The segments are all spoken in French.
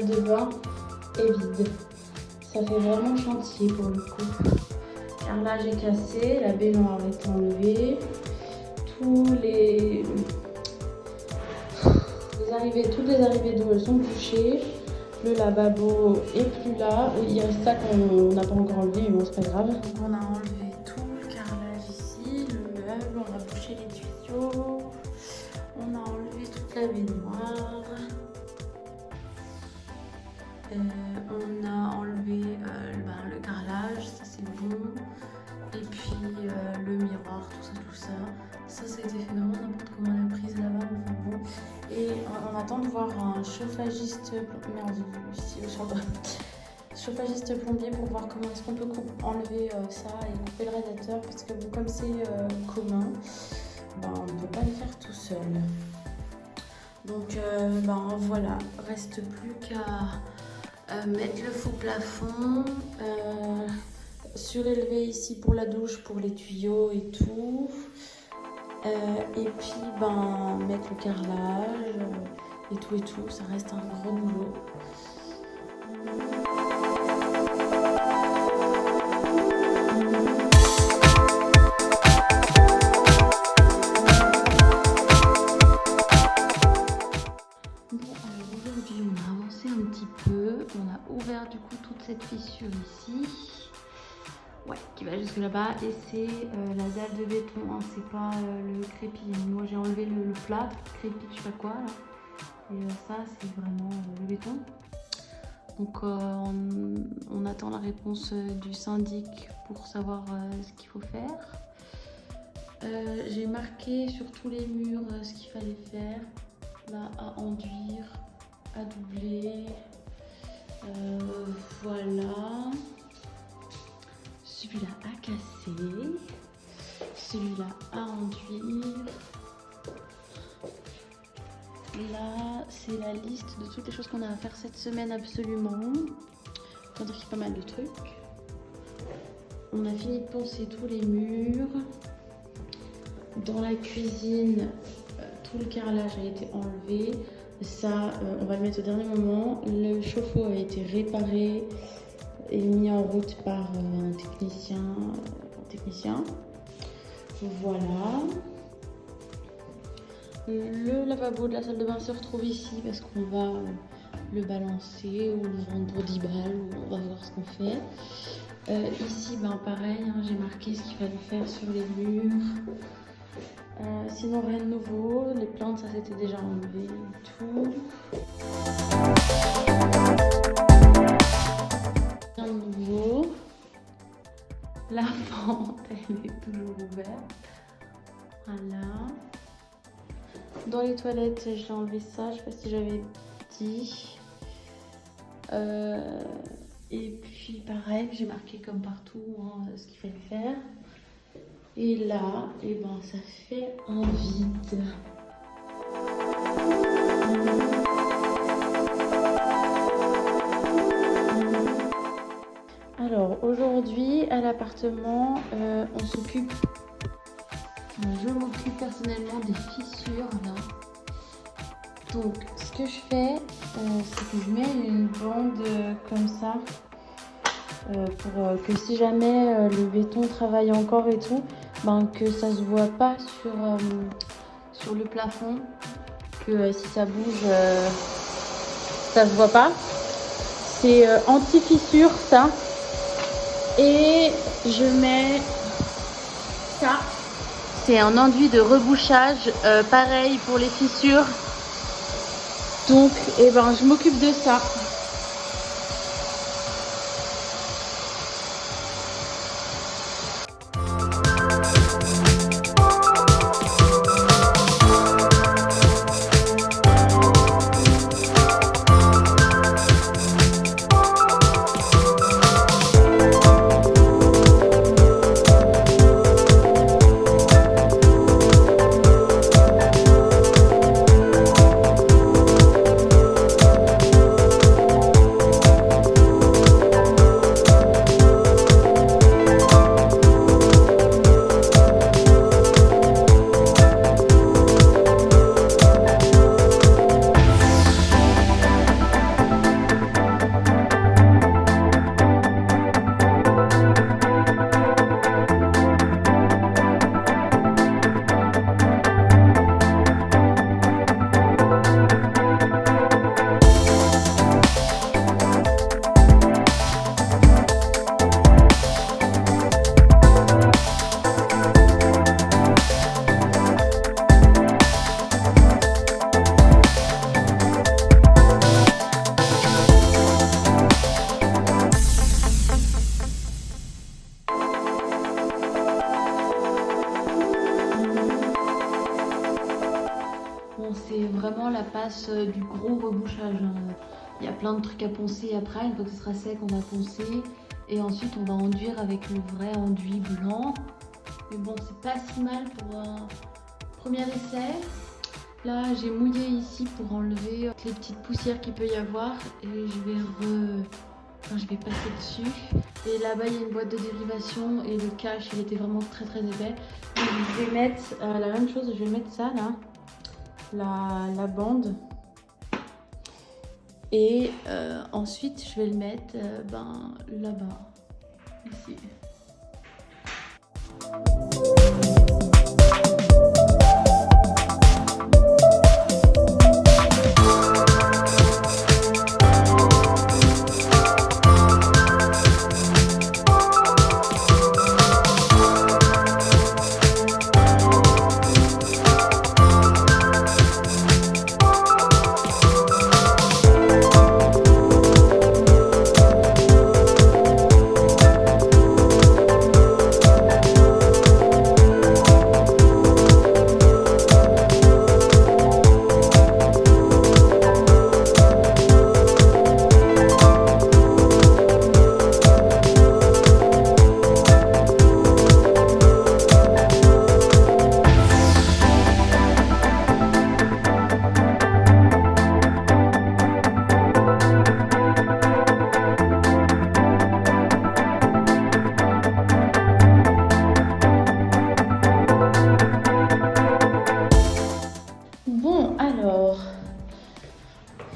salle de bain est vide. Ça fait vraiment chantier pour le coup. Carrelage est cassé, la baignoire est enlevée. Toutes les arrivées d'eau elles sont bouchées. Le lavabo est plus là. Il reste ça qu'on n'a pas encore enlevé, mais bon, c'est pas grave. Donc on a enlevé tout le carrelage ici, le meuble, on a bouché les tuyaux, on a enlevé toute la baignoire. On a enlevé le carrelage, ça c'est bon. Et puis le miroir, tout ça. Ça a été fait vraiment n'importe comment, la prise là-bas, enfin bon. Et on attend de voir un chauffagiste, chauffagiste plombier pour voir comment est-ce qu'on peut enlever ça et couper le radiateur. Parce que bon, comme c'est commun, on ne peut pas le faire tout seul. Donc voilà, reste plus qu'à mettre le faux plafond, surélever ici pour la douche, pour les tuyaux et tout. Et puis mettre le carrelage et tout, ça reste un gros boulot. Aujourd'hui on a avancé un petit peu, on a ouvert du coup toute cette fissure ici. Ouais, qui va jusque là-bas, et c'est la dalle de béton, hein, c'est pas le crépi. Moi j'ai enlevé le plat, crépi, je sais pas quoi là. Et ça c'est vraiment le béton. Donc on attend la réponse du syndic pour savoir ce qu'il faut faire. J'ai marqué sur tous les murs ce qu'il fallait faire. Là, à enduire, à doubler. Voilà. Celui-là à casser, celui-là à enduire. Là, c'est la liste de toutes les choses qu'on a à faire cette semaine absolument. On va dire qu'il y a pas mal de trucs. On a fini de poncer tous les murs. Dans la cuisine, tout le carrelage a été enlevé. Ça, on va le mettre au dernier moment. Le chauffe-eau a été réparé et mis en route par un technicien. Voilà. Le lavabo de la salle de bain se retrouve ici parce qu'on va le balancer ou le vendre pour 10 balles, ou on va voir ce qu'on fait. Ici, pareil, hein, j'ai marqué ce qu'il fallait faire sur les murs. Sinon, rien de nouveau. Les plantes, ça s'était déjà enlevé et tout. Nouveau. La fente elle est toujours ouverte. Voilà. Dans les toilettes j'ai enlevé ça, je sais pas si j'avais dit. Et puis pareil, j'ai marqué comme partout ce qu'il fallait faire. Et là, ça fait un vide. Alors aujourd'hui à l'appartement, je m'occupe personnellement des fissures là. Donc ce que je fais, c'est que je mets une bande comme ça pour que si jamais le béton travaille encore et tout, que ça se voit pas sur le plafond, que si ça bouge, ça se voit pas. C'est anti-fissure ça. Et je mets ça, c'est un enduit de rebouchage, pareil pour les fissures. Donc, je m'occupe de ça. fasse du gros rebouchage. Il y a plein de trucs à poncer après. Une fois que ce sera sec, on va poncer. Et ensuite, on va enduire avec le vrai enduit blanc. Mais bon, c'est pas si mal pour un premier essai. Là, j'ai mouillé ici pour enlever les petites poussières qu'il peut y avoir. Et je vais passer dessus. Et là-bas, il y a une boîte de dérivation. Et le cache, il était vraiment très très épais. Donc, je vais mettre la même chose. Je vais mettre ça là. La bande. Et ensuite, je vais le mettre là-bas, ici.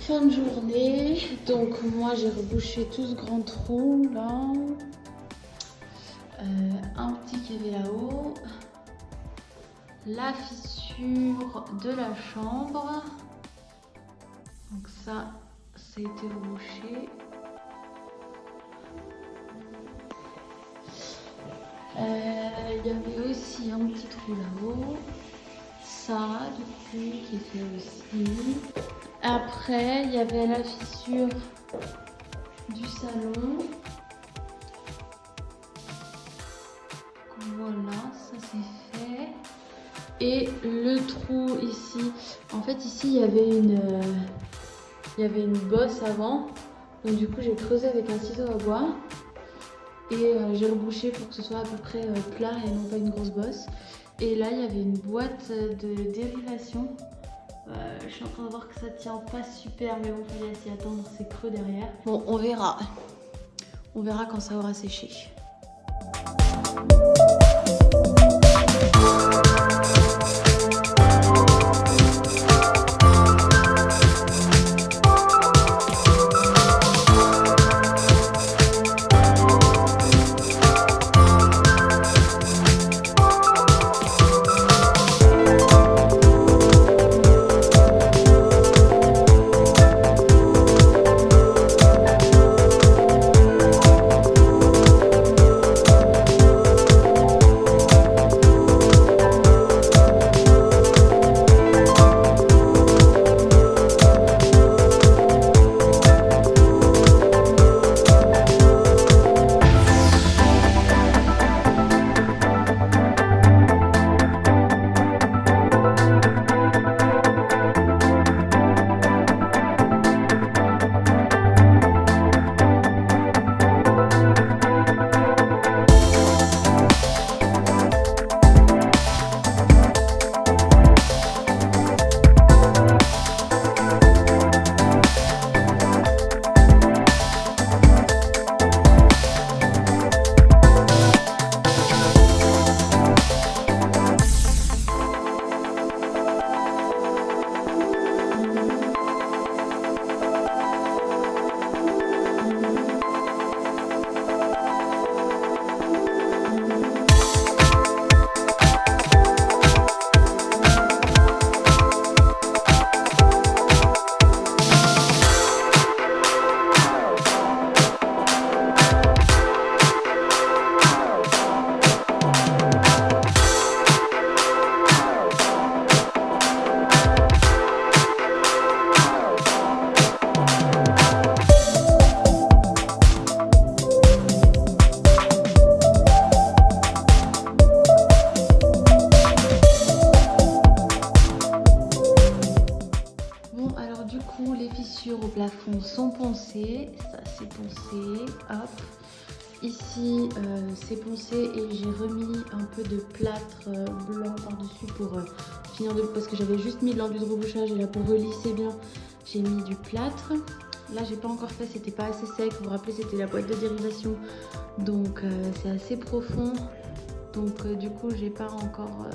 Fin de journée, donc moi j'ai rebouché tout ce grand trou là, un petit qui avait là-haut, la fissure de la chambre, donc ça a été rebouché. Il y avait aussi un petit trou là-haut, ça du coup qui est fait aussi. Après, il y avait la fissure du salon. Voilà, ça c'est fait. Et le trou ici. En fait, ici, il y avait une bosse avant. Donc du coup, j'ai creusé avec un ciseau à bois. Et j'ai rebouché pour que ce soit à peu près plat et non pas une grosse bosse. Et là, il y avait une boîte de dérivation. Je suis en train de voir que ça tient pas super, mais bon, il fallait s'y attendre, c'est creux derrière. Bon, on verra. On verra quand ça aura séché. poncé, ça c'est poncé, hop. Ici c'est poncé et j'ai remis un peu de plâtre blanc par-dessus pour finir de... Parce que j'avais juste mis de l'enduit de rebouchage et là pour relisser bien, j'ai mis du plâtre. Là j'ai pas encore fait, c'était pas assez sec, vous vous rappelez c'était la boîte de dérivation. Donc c'est assez profond. Donc du coup j'ai pas encore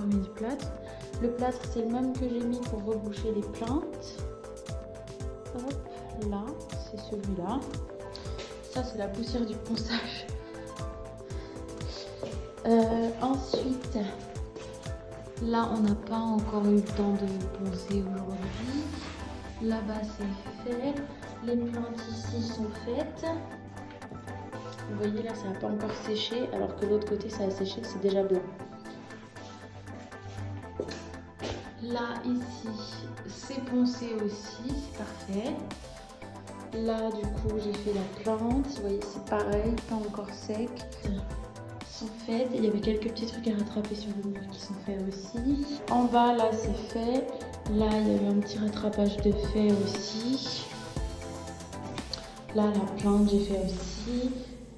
mis du plâtre. Le plâtre c'est le même que j'ai mis pour reboucher les plaintes. Hop, là, c'est celui-là. Ça c'est la poussière du ponçage. Ensuite, là on n'a pas encore eu le temps de poncer aujourd'hui. Là-bas c'est fait. Les plantes ici sont faites. Vous voyez là ça n'a pas encore séché alors que l'autre côté ça a séché, c'est déjà blanc. Là ici c'est poncé aussi, c'est parfait. Là du coup j'ai fait la plante, vous voyez c'est pareil, pas encore sec. Sont faites, il y avait quelques petits trucs à rattraper sur le mur qui sont faits aussi. En bas là c'est fait, là il y avait un petit rattrapage de fait aussi. Là la plante j'ai fait aussi.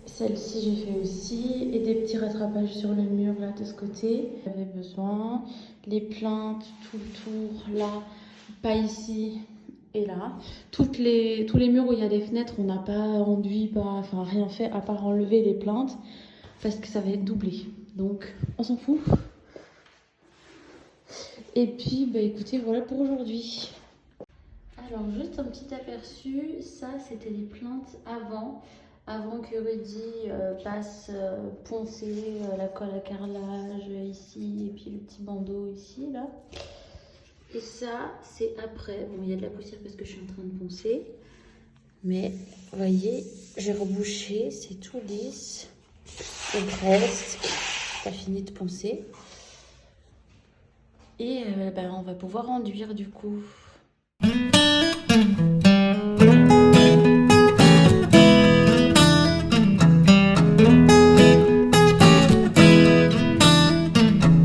Celle-ci j'ai fait aussi et des petits rattrapages sur le mur là de ce côté. J'avais besoin. Les plaintes tout le tour là, pas ici et là. Tous les murs où il y a des fenêtres, on n'a pas enduit, enfin rien fait à part enlever les plaintes parce que ça va être doublé. Donc on s'en fout. Et puis bah écoutez voilà pour aujourd'hui. Alors juste un petit aperçu, ça c'était les plaintes avant que Rudy passe poncer la colle à carrelage ici et puis le petit bandeau ici là. Et ça c'est après. Bon il y a de la poussière parce que je suis en train de poncer. Mais vous voyez, j'ai rebouché, c'est tout lisse. Ou presque. Ça finit de poncer. Et on va pouvoir enduire du coup.